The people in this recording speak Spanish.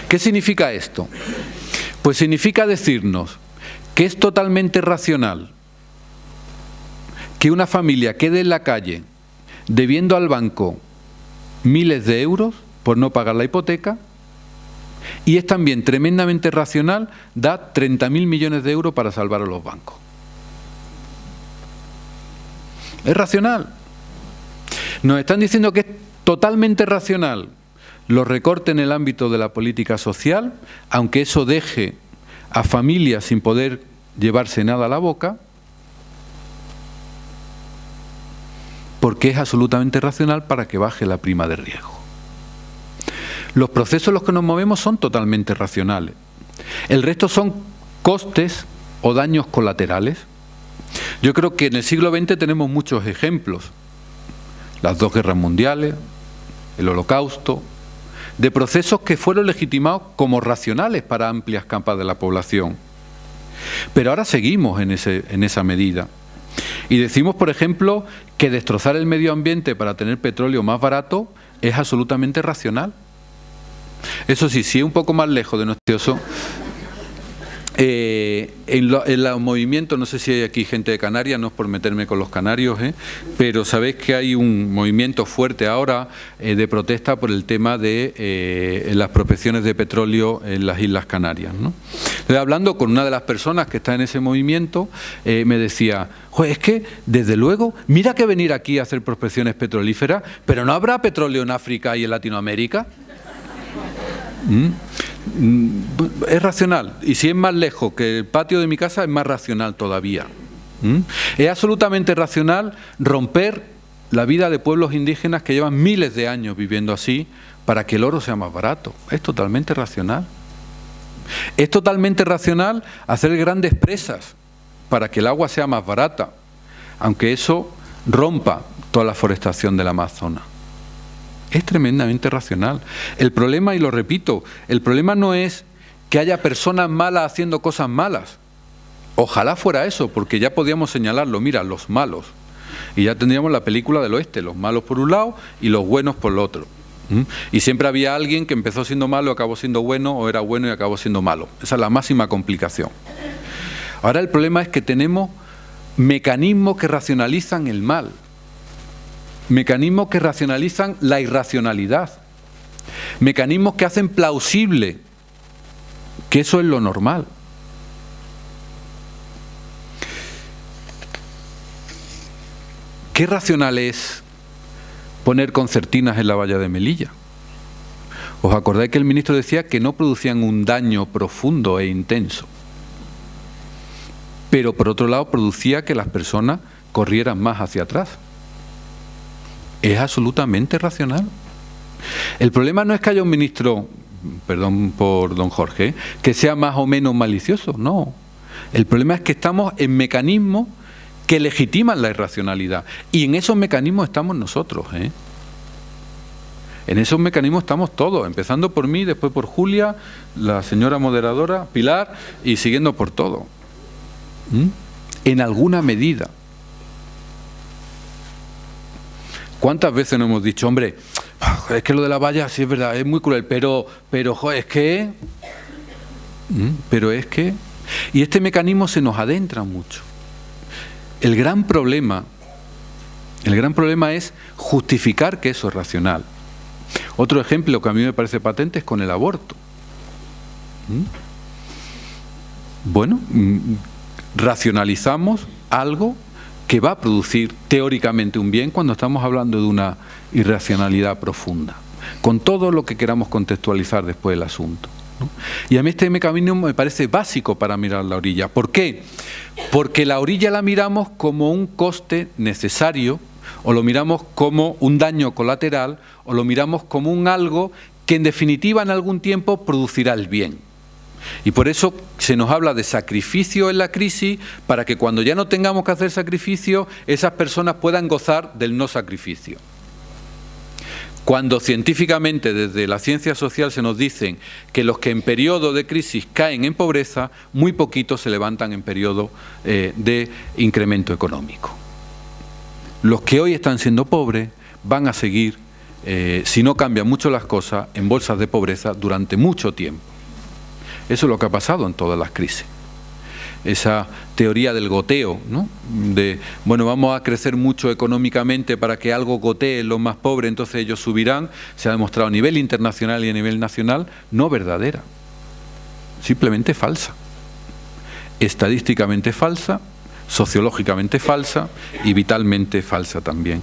¿Qué significa esto? Pues significa decirnos que es totalmente racional que una familia quede en la calle debiendo al banco miles de euros por no pagar la hipoteca, y es también tremendamente racional dar 30.000 millones de euros para salvar a los bancos. Es racional. Nos están diciendo que es totalmente racional los recortes en el ámbito de la política social, aunque eso deje a familias sin poder llevarse nada a la boca, porque es absolutamente racional para que baje la prima de riesgo. Los procesos en los que nos movemos son totalmente racionales. El resto son costes o daños colaterales. Yo creo que en el siglo XX tenemos muchos ejemplos. Las 2 guerras mundiales, el Holocausto, de procesos que fueron legitimados como racionales para amplias capas de la población. Pero ahora seguimos en esa medida. Y decimos, por ejemplo, que destrozar el medio ambiente para tener petróleo más barato es absolutamente racional. Eso sí, si es un poco más lejos de nuestro en los movimientos, no sé si hay aquí gente de Canarias, no es por meterme con los canarios, pero sabéis que hay un movimiento fuerte ahora de protesta por el tema de las prospecciones de petróleo en las Islas Canarias, ¿no? Entonces, hablando con una de las personas que está en ese movimiento, me decía, es que desde luego, mira que venir aquí a hacer prospecciones petrolíferas, pero ¿no habrá petróleo en África y en Latinoamérica? Es racional, y si es más lejos que el patio de mi casa es más racional todavía. Es absolutamente racional romper la vida de pueblos indígenas que llevan miles de años viviendo así para que el oro sea más barato. Es totalmente racional. Es totalmente racional hacer grandes presas para que el agua sea más barata, aunque eso rompa toda la forestación del Amazonas. Es tremendamente racional. El problema, y lo repito, el problema no es que haya personas malas haciendo cosas malas. Ojalá fuera eso, porque ya podíamos señalarlo, mira, los malos. Y ya tendríamos la película del oeste, los malos por un lado y los buenos por el otro. Y siempre había alguien que empezó siendo malo, acabó siendo bueno, o era bueno y acabó siendo malo. Esa es la máxima complicación. Ahora el problema es que tenemos mecanismos que racionalizan el mal. Mecanismos que racionalizan la irracionalidad, mecanismos que hacen plausible que eso es lo normal. ¿Qué racional es poner concertinas en la valla de Melilla? ¿Os acordáis que el ministro decía que no producían un daño profundo e intenso? Pero por otro lado producía que las personas corrieran más hacia atrás. Es absolutamente racional. El problema no es que haya un ministro, perdón por don Jorge, que sea más o menos malicioso, no. El problema es que estamos en mecanismos que legitiman la irracionalidad. Y en esos mecanismos estamos nosotros, En esos mecanismos estamos todos, empezando por mí, después por Julia, la señora moderadora, Pilar, y siguiendo por todo. En alguna medida. ¿Cuántas veces nos hemos dicho, hombre, es que lo de la valla sí es verdad, es muy cruel, pero joder, es que... Pero es que... Y este mecanismo se nos adentra mucho. El gran problema es justificar que eso es racional. Otro ejemplo que a mí me parece patente es con el aborto. Bueno, racionalizamos algo que va a producir teóricamente un bien cuando estamos hablando de una irracionalidad profunda, con todo lo que queramos contextualizar después del asunto, ¿no? Y a mí este mecanismo me parece básico para mirar la orilla. ¿Por qué? Porque la orilla la miramos como un coste necesario, o lo miramos como un daño colateral, o lo miramos como un algo que en definitiva en algún tiempo producirá el bien. Y por eso se nos habla de sacrificio en la crisis, para que cuando ya no tengamos que hacer sacrificio, esas personas puedan gozar del no sacrificio. Cuando científicamente desde la ciencia social se nos dicen que los que en periodo de crisis caen en pobreza, muy poquitos se levantan en periodo de incremento económico. Los que hoy están siendo pobres van a seguir si no cambian mucho las cosas, en bolsas de pobreza durante mucho tiempo. Eso es lo que ha pasado en todas las crisis. Esa teoría del goteo, ¿no? De, bueno, vamos a crecer mucho económicamente para que algo gotee en los más pobres, entonces ellos subirán, se ha demostrado a nivel internacional y a nivel nacional, no verdadera, simplemente falsa. Estadísticamente falsa, sociológicamente falsa y vitalmente falsa también.